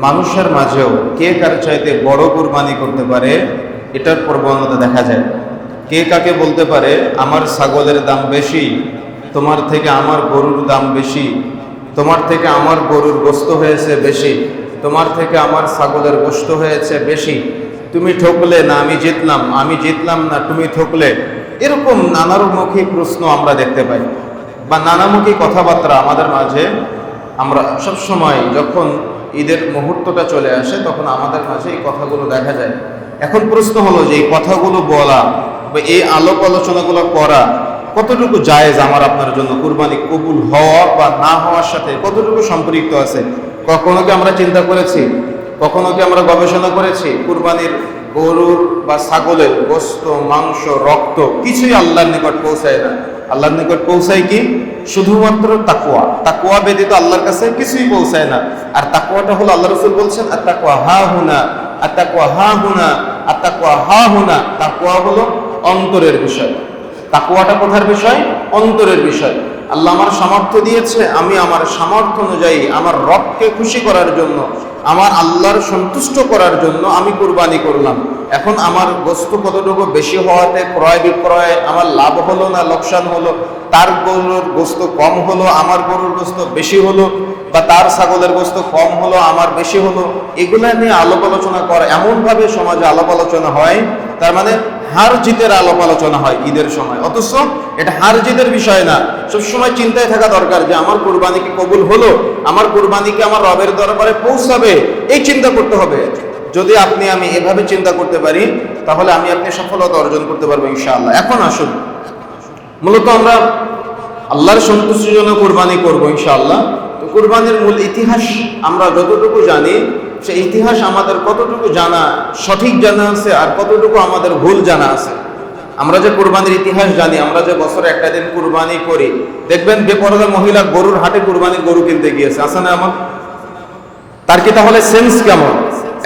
মানুষের মাঝেও কে কার চাইতে বড় কুরবানি করতে পারে এটার প্রবণতা দেখা যায়। কে কাকে বলতে পারে আমার ছাগলের দাম বেশি, তোমার থেকে আমার গরুর দাম বেশি, তোমার থেকে আমার গরুর গোশত হয়েছে বেশি, তোমার থেকে আমার ছাগলের গোশত হয়েছে বেশি, তুমি ঠকলে না আমি জিতলাম, আমি জিতলাম না তুমি ঠকলে। এরকম নানামুখী প্রশ্ন আমরা দেখতে পাই, বা নানামুখী কথাবার্তা আমাদের মাঝে। আমরা সবসময় যখন ঈদের মুহূর্তটা চলে আসে তখন আমাদের মাঝে এই কথাগুলো দেখা যায়। এখন প্রশ্ন হলো যে এই কথাগুলো বলা বা এই আলোক আলোচনাগুলো করা কতটুকু জায়েজ আমার আপনার জন্য, কুরবানি কবুল হওয়া বা না হওয়ার সাথে কতটুকু সম্পৃক্ত আছে। কখনো কি আমরা চিন্তা করেছি, কখনো কি আমরা গবেষণা করেছি কুরবানির গরুর বা ছাগলের গোশত, মাংস, রক্ত কিছুই আল্লাহর নিকট পৌঁছায় না। আল্লাহর নিকট পৌঁছায় কি? শুধুমাত্র তাকওয়া। তাকওয়া ব্যতীত আল্লাহর কাছে কিছুই পৌঁছায় না। আর তাকওয়াটা হলো, আল্লাহ রাসূল বলছেন আত-তাকওয়া হা হুনা, আত-তাকওয়া হা হুনা, আত-তাকওয়া হা হুনা। তাকওয়া হলো অন্তরের বিষয়। তাকওয়াটা কোথার বিষয়? অন্তরের বিষয়। আল্লাহ আমার সামর্থ্য দিয়েছে, আমি আমার সামর্থ্য অনুযায়ী আমার রবকে খুশি করার জন্য, আমার আল্লাহর সন্তুষ্ট করার জন্য আমি কুরবানি করলাম। এখন আমার গোশত কতটুকু বেশি হওয়াতে ক্রয় বিক্রয় আমার লাভ হলো না লোকসান হলো, তার গরুর গোশত কম হলো আমার গরুর গোশত বেশি হলো, বা তার ছাগলের গোশত কম হলো আমার বেশি হলো, এগুলা নিয়ে আলাপ আলোচনা করা এমনভাবে সমাজে আলাপ আলোচনা হয়, তার মানে হার জিতের আলাপ আলোচনা হয় ঈদের সময়। অথচ এটা হার জিতের বিষয় না। সবসময় চিন্তায় থাকা দরকার যে আমার কুরবানি কি কবুল হলো, আমার কুরবানি কি আমার রবের দরবারে পৌঁছাবে, এই চিন্তা করতে হবে। যদি আপনি আমি এভাবে চিন্তা করতে পারি তাহলে আমি আপনি সফলতা অর্জন করতে পারবো ইনশাআল্লাহ। এখন আসুন, মূলত আমরা আল্লাহর সন্তুষ্টির জন্য কুরবানি করবো ইনশাআল্লাহ। তো কুরবানির মূল ইতিহাস আমরা যতটুকু জানি, সে ইতিহাস আমাদের কতটুকু জানা সঠিক জানা আছে আর কতটুকু আমাদের ভুল জানা আছে। আমরা যে কুরবানির ইতিহাস জানি, আমরা যে বছরে একটা দিন কুরবানি করি, দেখবেন বেপরদা মহিলা গরুর হাটে কুরবানির গরু কিনতে গিয়েছে, আছে না এমন? তার কি তাহলে সেন্স কেমন?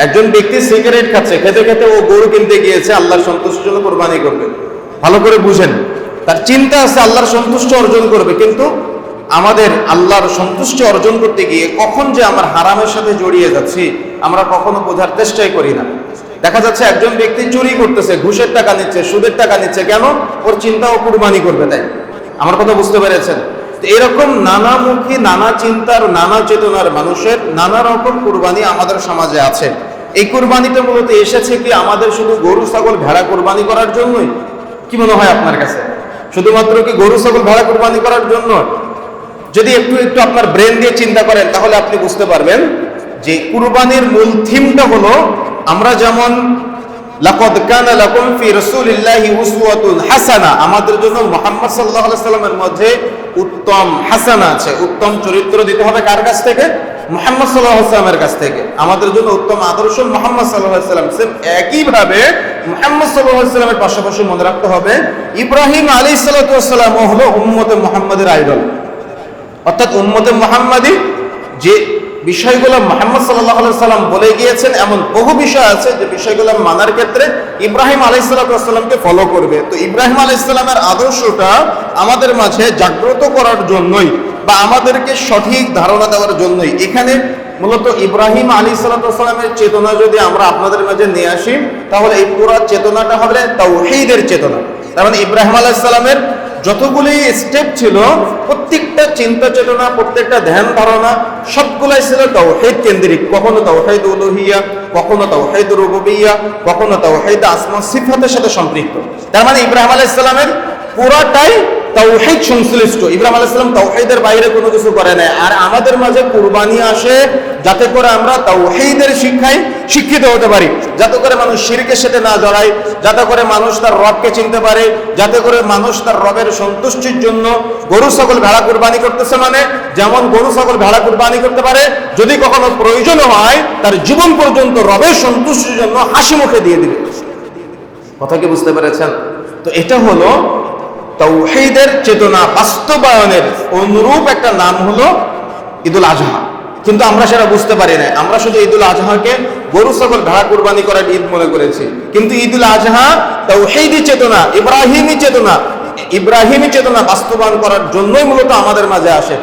একজন ব্যক্তি সিগারেট খাচ্ছে, খেতে খেতে ও গরু কিনতে গিয়েছে আল্লাহর সন্তুষ্টির জন্য কুরবানি করবে। ভালো করে বুঝেন, তার চিন্তা আছে আল্লাহর সন্তুষ্টি অর্জন করবে, কিন্তু আমাদের আল্লাহর সন্তুষ্টি অর্জন করতে গিয়ে কখন যে আমার হারামের সাথে জড়িয়ে যাচ্ছি আমরা কখনো বোঝার চেষ্টাই করি না। দেখা যাচ্ছে একজন ব্যক্তি চুরি করতেছে, ঘুষের টাকা নিচ্ছে, সুদের টাকা নিচ্ছে, কেন? ওর চিন্তা ও কুরবানি করবে, তাই। আমার কথা বুঝতে পেরেছেন? এরকম নানামুখী, নানা চিন্তার, নানা চেতনার মানুষের নানা রকম কুরবানি আমাদের সমাজে আছে। এই কুরবানিটা মূলত এসেছে কি আমাদের শুধু গরু ছাগল ভেড়া কুরবানি করার জন্যই? কি মনে হয় আপনার কাছে? শুধুমাত্র কি গরু ছাগল ভেড়া কুরবানি করার জন্য? যদি একটু একটু আপনার ব্রেন দিয়ে চিন্তা করেন তাহলে আপনি বুঝতে পারবেন যে কুরবানির মূল থিমটা হলো, আমরা যেমন লাকাদ কানা লাকুম ফি রাসূলিল্লাহি উসওয়াতুন হাসানা, আমাদের জন্য মুহাম্মদ সাল্লাল্লাহু আলাইহি সাল্লামের মধ্যে উত্তম হাসানা আছে। উত্তম চরিত্র দিতে হবে কার কাছ থেকে? মুহাম্মদ সাল্লাল্লাহু আলাইহি সাল্লামের কাছ থেকে। আমাদের জন্য উত্তম আদর্শ মুহাম্মদ সাল্লাল্লাহু আলাইহি সাল্লাম। সেম একইভাবে মুহাম্মদ সাল্লাল্লাহু আলাইহি সাল্লামের পাশাপাশি মনে রাখতে হবে ইব্রাহিম আলাইহিস সালাতু ওয়াস সালাম হলো উম্মতে মুহাম্মাদের আইডল। অর্থাৎ উম্মতে মুহাম্মাদি যে বিষয়গুলো মুহাম্মদ সাল্লাল্লাহু আলাইহি সাল্লাম বলে গিয়েছেন, এমন বহু বিষয় আছে যে বিষয়গুলো মানার ক্ষেত্রে ইব্রাহিম আলাইহিস সালামকে ফলো করবে। তো ইব্রাহিম আলাইহিস সালামের আদর্শটা আমাদের মাঝে জাগ্রত করার জন্যই বা আমাদেরকে সঠিক ধারণা দেওয়ার জন্যই এখানে মূলত ইব্রাহিম আলাইহিস সালামের চেতনা যদি আমরা আপনাদের মাঝে নিয়ে আসি তাহলে এই পুরো চেতনাটা হবে তাওহীদের চেতনা। তার মানে ইব্রাহিম আলাইহিস সালামের যতগুলি স্টেপ ছিল, প্রত্যেকটা চিন্তা চেতনা, প্রত্যেকটা ধ্যান ধারণা সবগুলাই ছিল তাওহীদ কেন্দ্রিক। কখনো তাওহীদ উলুহিয়া, কখনো তাওহীদ রুবুবিয়্যা, কখনো তাওহীদ আসমা সিফাতের সাথে সম্পৃক্ত। তার মানে ইব্রাহিম আলাইহিস সালামের পুরাটাই তাওহীদ সংশ্লিষ্ট। ইব্রাহিম আলাইহিস সালাম তাওহীদের বাইরে কোনো কিছু করে নাই। আর আমাদের মাঝে কুরবানি আসে যাতে করে আমরা তাওহীদের শিক্ষায় শিক্ষিত হতে পারি, যাতে করে মানুষ শিরকের সাথে না জড়ায়, যাতে করে মানুষ তার রবকে চিনতে পারে, যাতে করে মানুষ তার রবের সন্তুষ্টির জন্য গরু ছাগল ভেড়া কুরবানি করতেছে, মানে যেমন গরু ছাগল ভেড়া কুরবানি করতে পারে, যদি কখনো প্রয়োজন হয় তার জীবন পর্যন্ত রবের সন্তুষ্টির জন্য হাসি মুখে দিয়ে দিবে। কথা কি বুঝতে পেরেছেন? তো এটা হলো তাওহীদের চেতনা বাস্তবায়নের অনুরূপ একটা নাম হলো ঈদুল আজহা। কিন্তু আমরা সেটা বুঝতে পারি না। আমরা শুধু ঈদুল আজহাকে গরু ছাগল ভেড়া কুরবানি করার ঈদ মনে করেছি, কিন্তু ঈদুল আজহা তাওহীদি চেতনা, ইব্রাহিমী চেতনা বাস্তবায়ন করার জন্যই মূলত আমাদের মাঝে আসে।